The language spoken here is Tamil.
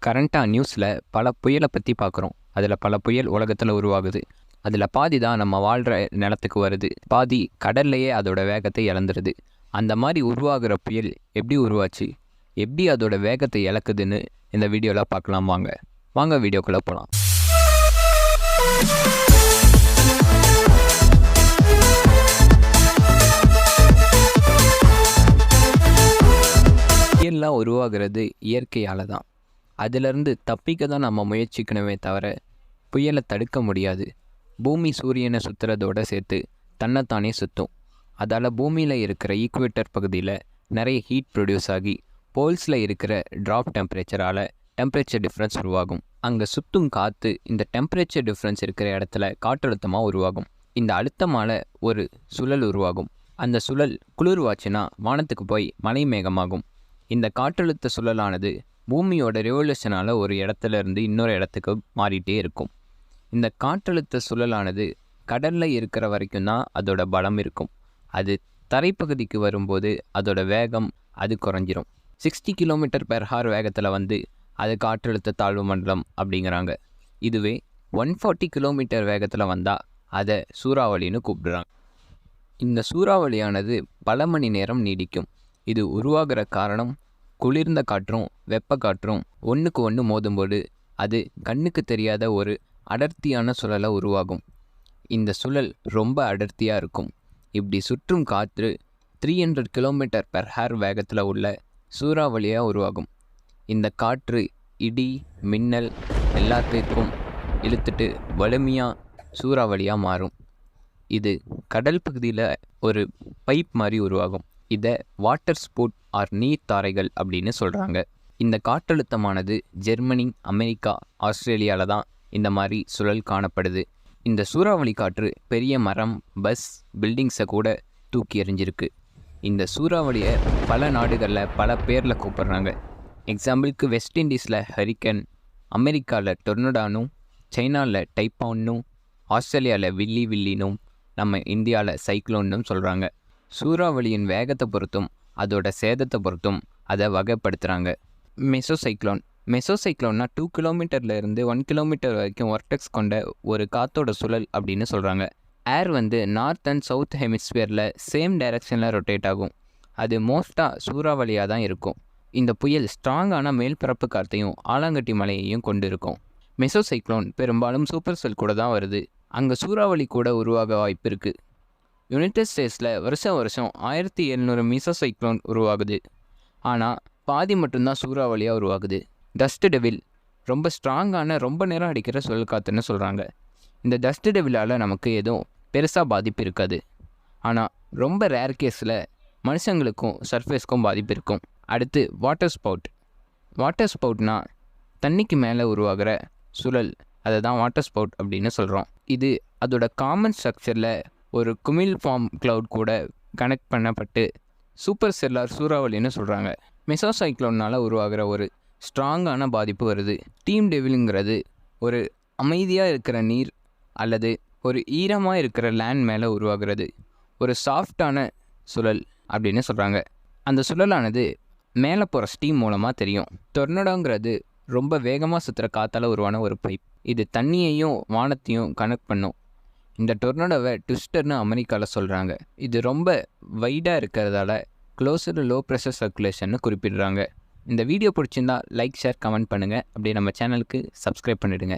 கரண்ட்டாக நியூஸில் பல புயலை பற்றி பார்க்குறோம். அதில் பல புயல் உலகத்தில் உருவாகுது. அதில் பாதி தான் நம்ம வாழ்கிற நிலத்துக்கு வருது, பாதி கடல்லையே அதோட வேகத்தை இழந்துருது. அந்த மாதிரி உருவாகிற புயல் எப்படி உருவாச்சு, எப்படி அதோட வேகத்தை இழக்குதுன்னு இந்த வீடியோவில் பார்க்கலாம். வாங்க வீடியோக்குள்ளே போகலாம். புயல்லாம் உருவாகிறது இயற்கையால் தான். அதிலிருந்து தப்பிக்க தான் நம்ம முயற்சிக்கணுமே தவிர புயலை தடுக்க முடியாது. பூமி சூரியனை சுற்றுறதோடு சேர்த்து தன்னைத்தானே சுற்றும். அதால் பூமியில் இருக்கிற ஈக்குவேட்டர் பகுதியில் நிறைய ஹீட் ப்ரொடியூஸ் ஆகி போல்ஸில் இருக்கிற ட்ராப் டெம்பரேச்சரால் டெம்பரேச்சர் டிஃப்ரென்ஸ் உருவாகும். அங்கே சுற்றும் காற்று இந்த டெம்பரேச்சர் டிஃப்ரென்ஸ் இருக்கிற இடத்துல காற்றழுத்தமாக உருவாகும். இந்த அழுத்தமால் ஒரு சுழல் உருவாகும். அந்த சுழல் குளிர்வாச்சுன்னா வானத்துக்கு போய் மலை மேகமாகும். இந்த காற்றழுத்த சுழலானது பூமியோட ரெவல்யூஷனால் ஒரு இடத்துல இருந்து இன்னொரு இடத்துக்கு மாறிட்டே இருக்கும். இந்த காற்றழுத்த சுழலானது கடலில் இருக்கிற வரைக்கும் தான் அதோட பலம் இருக்கும். அது தரைப்பகுதிக்கு வரும்போது அதோட வேகம் அது குறைஞ்சிரும். 60 km/h வேகத்தில் அது காற்றழுத்த தாழ்வு மண்டலம் அப்படிங்கிறாங்க. இதுவே 140 km வேகத்தில் வந்தால் அதை சூறாவளின்னு கூப்பிடுறாங்க. இந்த சூறாவளியானது பல மணி நேரம் நீடிக்கும். இது உருவாகிற காரணம் குளிர்ந்த காற்றும் வெப்ப காற்றும் ஒன்றுக்கு ஒன்று மோதும்போது அது கண்ணுக்கு தெரியாத ஒரு அடர்த்தியான சுழலை உருவாகும். இந்த சுழல் ரொம்ப அடர்த்தியாக இருக்கும். இப்படி சுற்றும் காற்று 300 km/h வேகத்தில் உள்ள சூறாவளியாக உருவாகும். இந்த காற்று இடி மின்னல் எல்லாத்திற்கும் இழுத்துட்டு வலிமையாக சூறாவளியாக மாறும். இது கடல் பகுதியில் ஒரு பைப் மாதிரி உருவாகும். இதை வாட்டர் ஸ்போர்ட் ஆர் நீர் தாரைகள் அப்படின்னு சொல்கிறாங்க. இந்த காற்றழுத்தமானது ஜெர்மனி, அமெரிக்கா, ஆஸ்திரேலியாவில் தான் இந்த மாதிரி சுழல் காணப்படுது. இந்த சூறாவளி காற்று பெரிய மரம், பஸ், பில்டிங்ஸை கூட தூக்கி எறிஞ்சிருக்கு. இந்த சூறாவளியை பல நாடுகளில் பல பேரில் கூப்பிட்றாங்க. எக்ஸாம்பிளுக்கு வெஸ்ட் இண்டீஸில் ஹரிக்கன், அமெரிக்காவில் டொர்னடானும், சைனாவில் டைப்பானும், ஆஸ்திரேலியாவில் வில்லினும், நம்ம இந்தியாவில் சைக்ளோன்னும் சொல்கிறாங்க. சூறாவளியின் வேகத்தை பொறுத்தும் அதோட சேதத்தை பொறுத்தும் அதை வகைப்படுத்துகிறாங்க. மெசோசைக்ளோன்னா 2 km இருந்து 1 km வரைக்கும் வர்டெக்ஸ் கொண்ட ஒரு காற்றோட சுழல் அப்படின்னு சொல்கிறாங்க. ஏர் நார்த் அண்ட் சவுத் ஹெமிஸ்பியரில் சேம் டைரக்ஷனில் ரொட்டேட் ஆகும். அது மோஸ்ட்டாக சூறாவளியாக தான் இருக்கும். இந்த புயல் ஸ்ட்ராங்கான மேல்பரப்பு காற்றையும் ஆலாங்கட்டி மலையையும் கொண்டு இருக்கும். மெசோசைக்ளோன் பெரும்பாலும் சூப்பர் செல் கூட தான் வருது. அங்கே சூறாவளி கூட உருவாக வாய்ப்பு இருக்குது. யுனைடெட் ஸ்டேட்ஸில் வருஷம் 1700 மெசோசைக்ளோன் உருவாகுது. ஆனால் பாதி மட்டும்தான் சூறாவளியாக உருவாகுது. டஸ்ட் டெவில் ரொம்ப ஸ்ட்ராங்கான ரொம்ப நேரம் அடிக்கிற சுழல் காற்றுன்னு சொல்கிறாங்க. இந்த டஸ்ட் டெவிலால் நமக்கு எதுவும் பெருசாக பாதிப்பு இருக்காது. ஆனால் ரொம்ப ரேர் கேஸில் மனுஷங்களுக்கும் சர்ஃபேஸ்க்கும் பாதிப்பு இருக்கும். அடுத்து வாட்டர் ஸ்பவுட்னா தண்ணிக்கு மேலே உருவாகிற சுழல், அதை தான் வாட்டர் ஸ்பவுட் அப்படின்னு சொல்கிறோம். இது அதோட காமன் ஸ்ட்ரக்சரில் ஒரு குமிழ் ஃபார்ம் க்ளவுட் கூட கனெக்ட் பண்ணப்பட்டு சூப்பர் செல்லார் சூறாவளின்னு சொல்கிறாங்க. மெசோசைக்ளோனால் உருவாகிற ஒரு ஸ்ட்ராங்கான பாதிப்பு வருது. டீம் டெவிலுங்கிறது ஒரு அமைதியாக இருக்கிற நீர் அல்லது ஒரு ஈரமாக இருக்கிற லேண்ட் மேலே உருவாகிறது ஒரு சாஃப்டான சுழல் அப்படின்னு சொல்கிறாங்க. அந்த சுழலானது மேலே போகிற ஸ்டீம் மூலமாக தெரியும். டொர்னடோங்கிறது ரொம்ப வேகமாக சுற்றுற காற்றால் உருவான ஒரு பைப். இது தண்ணியையும் வானத்தையும் கனெக்ட் பண்ணும். இந்த டொர்னடோவை ட்விஸ்டர்னு அமெரிக்காவில் சொல்கிறாங்க. இது ரொம்ப வைடாக இருக்கிறதால க்ளோஸர் லோ ப்ரெஷர் சர்க்குலேஷன்னு குறிப்பிடுறாங்க. இந்த வீடியோ பிடிச்சிருந்தா லைக், ஷேர், கமெண்ட் பண்ணுங்கள். அப்படியே நம்ம சேனலுக்கு சப்ஸ்கிரைப் பண்ணிவிடுங்க.